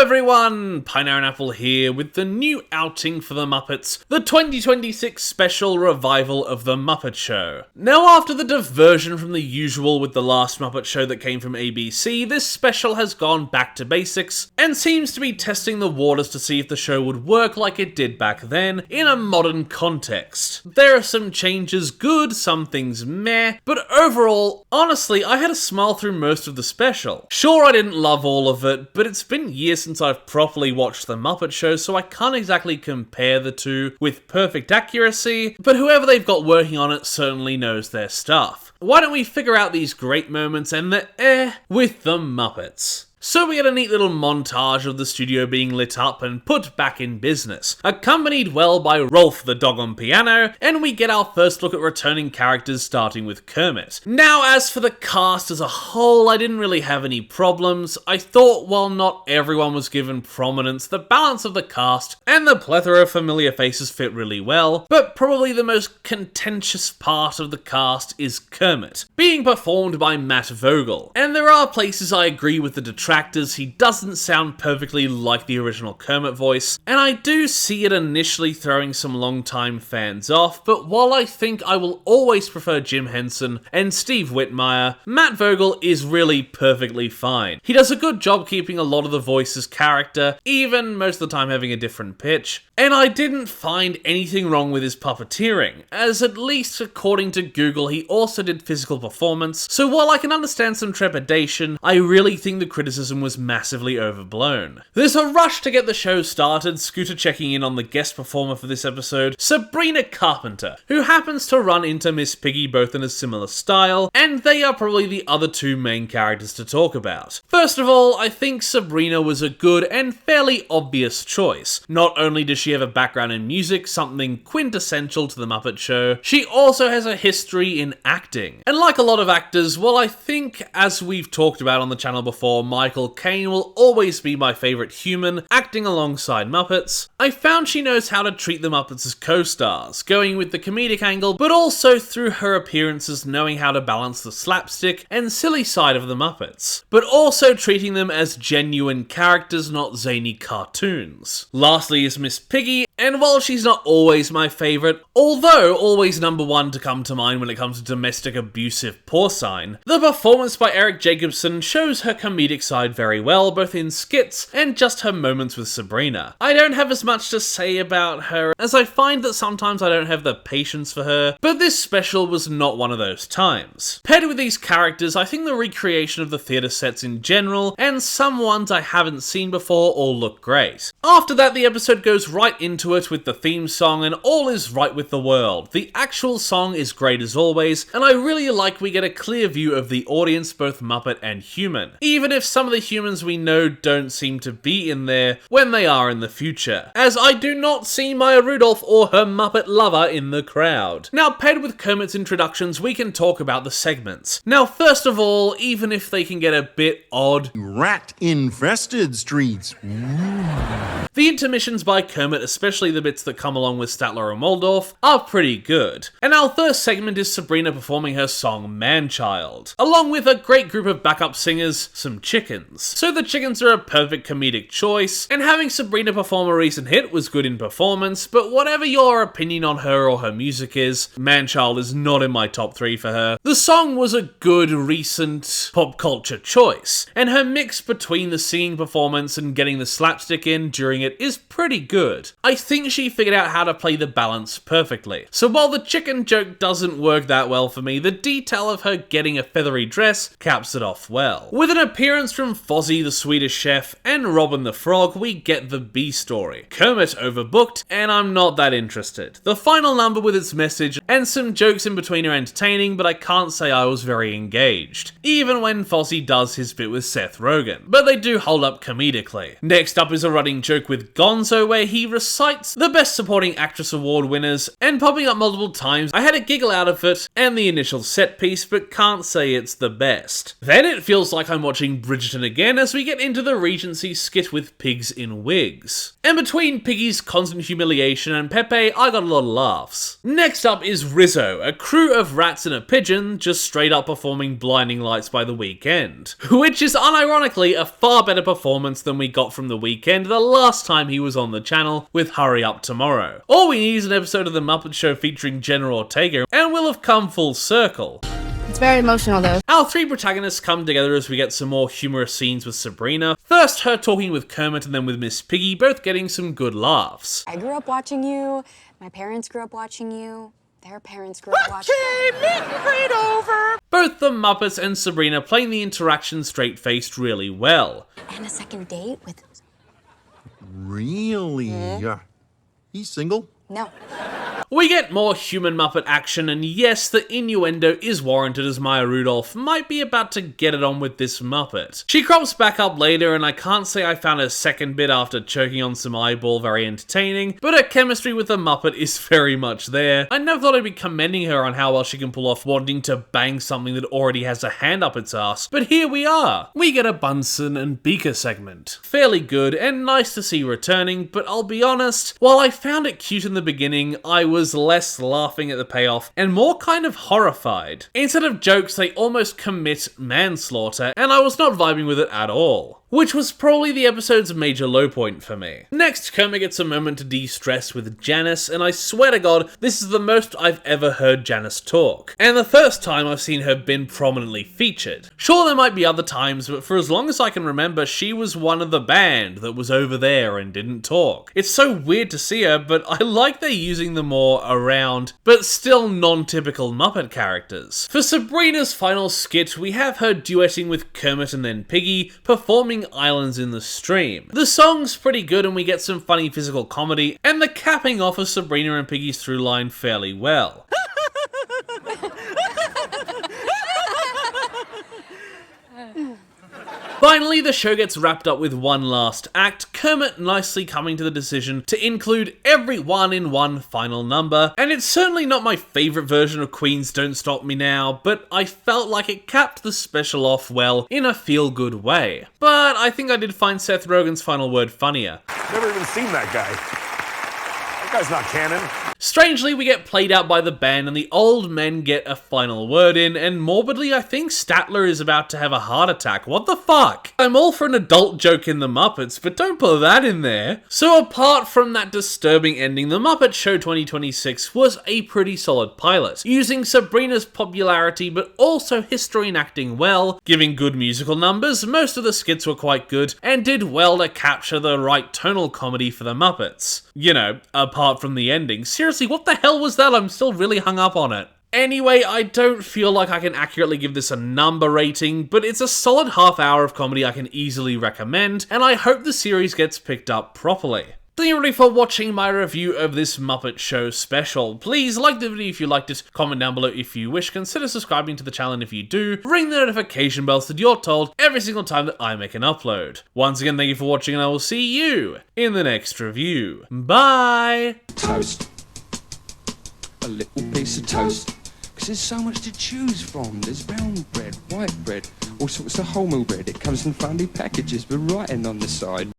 everyone, Pineapple Apple here with the new outing for the Muppets, the 2026 special revival of The Muppet Show. Now after the diversion from the usual with the last Muppet Show that came from ABC, this special has gone back to basics and seems to be testing the waters to see if the show would work like it did back then in a modern context. There are some changes good, some things meh, but overall, honestly, I had a smile through most of the special. Sure, I didn't love all of it, but it's been years since I've properly watched The Muppet Show, so I can't exactly compare the two with perfect accuracy, but whoever they've got working on it certainly knows their stuff. Why don't we figure out these great moments and the with the Muppets? So we get a neat little montage of the studio being lit up and put back in business, accompanied well by Rolf the dog on piano, and we get our first look at returning characters starting with Kermit. Now as for the cast as a whole, I didn't really have any problems. I thought while not everyone was given prominence, the balance of the cast and the plethora of familiar faces fit really well, but probably the most contentious part of the cast is Kermit, being performed by Matt Vogel. And there are places I agree with the detractors. He doesn't sound perfectly like the original Kermit voice, and I do see it initially throwing some longtime fans off, but while I think I will always prefer Jim Henson and Steve Whitmire, Matt Vogel is really perfectly fine. He does a good job keeping a lot of the voice's character, even most of the time having a different pitch, and I didn't find anything wrong with his puppeteering, as at least according to Google he also did physical performance, so while I can understand some trepidation, I really think the criticism was massively overblown. There's a rush to get the show started, Scooter checking in on the guest performer for this episode, Sabrina Carpenter, who happens to run into Miss Piggy both in a similar style, and they are probably the other two main characters to talk about. First of all, I think Sabrina was a good and fairly obvious choice. Not only does she have a background in music, something quintessential to the Muppet Show, she also has a history in acting. And like a lot of actors, well, I think, as we've talked about on the channel before, Michael Caine will always be my favourite human, acting alongside Muppets. I found she knows how to treat the Muppets as co-stars, going with the comedic angle, but also through her appearances knowing how to balance the slapstick and silly side of the Muppets, but also treating them as genuine characters, not zany cartoons. Lastly is Miss Piggy, and while she's not always my favourite, although always number one to come to mind when it comes to domestic abusive porcine, the performance by Eric Jacobson shows her comedic side very well, both in skits and just her moments with Sabrina. I don't have as much to say about her, as I find that sometimes I don't have the patience for her, but this special was not one of those times. Paired with these characters, I think the recreation of the theatre sets in general, and some ones I haven't seen before, all look great. After that, the episode goes right into it with the theme song, and all is right with the world. The actual song is great as always, and I really like we get a clear view of the audience, both Muppet and human, even if some of the humans we know don't seem to be in there when they are in the future, as I do not see Maya Rudolph or her Muppet lover in the crowd. Now, paired with Kermit's introductions, we can talk about the segments. Now, first of all, even if they can get a bit odd, rat-infested streets. The intermissions by Kermit, especially the bits that come along with Statler and Waldorf, are pretty good. And our first segment is Sabrina performing her song Man-Child, along with a great group of backup singers, some chickens. So the chickens are a perfect comedic choice, and having Sabrina perform a recent hit was good in performance, but whatever your opinion on her or her music is, Man-Child is not in my top 3 for her. The song was a good recent pop culture choice, and her mix between the singing performance and getting the slapstick in during it is pretty good. I think she figured out how to play the balance perfectly. So while the chicken joke doesn't work that well for me, the detail of her getting a feathery dress caps it off well. With an appearance from Fozzie the Swedish Chef and Robin the Frog, we get the B story. Kermit overbooked, and I'm not that interested. The final number with its message and some jokes in between are entertaining, but I can't say I was very engaged, even when Fozzie does his bit with Seth Rogen, but they do hold up comedically. Next up is a running joke with Gonzo, where he recites the Best Supporting Actress award winners, and popping up multiple times, I had a giggle out of it and the initial set piece, but can't say it's the best. Then it feels like I'm watching Bridget fidgeting again as we get into the Regency skit with pigs in wigs. And between Piggy's constant humiliation and Pepe, I got a lot of laughs. Next up is Rizzo, a crew of rats and a pigeon just straight up performing Blinding Lights by The Weeknd, which is unironically a far better performance than we got from The Weeknd the last time he was on the channel with Hurry Up Tomorrow. All we need is an episode of The Muppet Show featuring Jenna Ortega, and we'll have come full circle. It's very emotional though. Our three protagonists come together as we get some more humorous scenes with Sabrina. First, her talking with Kermit and then with Miss Piggy, both getting some good laughs. I grew up watching you, my parents grew up watching you, their parents grew up watching you. Both the Muppets and Sabrina playing the interaction straight-faced really well. And a second date with... Really? He's single? No. We get more human Muppet action, and yes, the innuendo is warranted as Maya Rudolph might be about to get it on with this Muppet. She crops back up later, and I can't say I found her second bit after choking on some eyeball very entertaining, but her chemistry with the Muppet is very much there. I never thought I'd be commending her on how well she can pull off wanting to bang something that already has a hand up its ass, but here we are. We get a Bunsen and Beaker segment. Fairly good, and nice to see returning, but I'll be honest, while I found it cute in the beginning, I was less laughing at the payoff and more kind of horrified. Instead of jokes, they almost commit manslaughter, and I was not vibing with it at all, which was probably the episode's major low point for me. Next, Kermit gets a moment to de-stress with Janice, and I swear to God, this is the most I've ever heard Janice talk, and the first time I've seen her been prominently featured. Sure, there might be other times, but for as long as I can remember, she was one of the band that was over there and didn't talk. It's so weird to see her, but I like they're using the more around, but still non-typical Muppet characters. For Sabrina's final skit, we have her duetting with Kermit and then Piggy, performing Islands in the Stream. The song's pretty good and we get some funny physical comedy, and the capping off of Sabrina and Piggy's through line fairly well. Finally, the show gets wrapped up with one last act, Kermit nicely coming to the decision to include everyone in one final number, and it's certainly not my favourite version of Queen's Don't Stop Me Now, but I felt like it capped the special off well in a feel-good way. But I think I did find Seth Rogen's final word funnier. Never even seen that guy. That guy's not canon. Strangely, we get played out by the band and the old men get a final word in, and morbidly, I think Statler is about to have a heart attack. What the fuck? I'm all for an adult joke in the Muppets, but don't put that in there. So apart from that disturbing ending, The Muppet Show 2026 was a pretty solid pilot, using Sabrina's popularity but also history and acting well, giving good musical numbers, most of the skits were quite good, and did well to capture the right tonal comedy for the Muppets. You know, apart from the ending. Seriously, what the hell was that? I'm still really hung up on it. Anyway, I don't feel like I can accurately give this a number rating, but it's a solid half hour of comedy I can easily recommend, and I hope the series gets picked up properly. Thank you everybody for watching my review of this Muppet Show special. Please like the video if you liked it, comment down below if you wish, consider subscribing to the channel, and if you do, ring the notification bell so that you're told every single time that I make an upload. Once again, thank you for watching, and I will see you in the next review. Bye! Toast. A little piece of toast. Because there's so much to choose from. There's brown bread, white bread, all sorts of wholemeal bread. It comes in funny packages with writing on the side.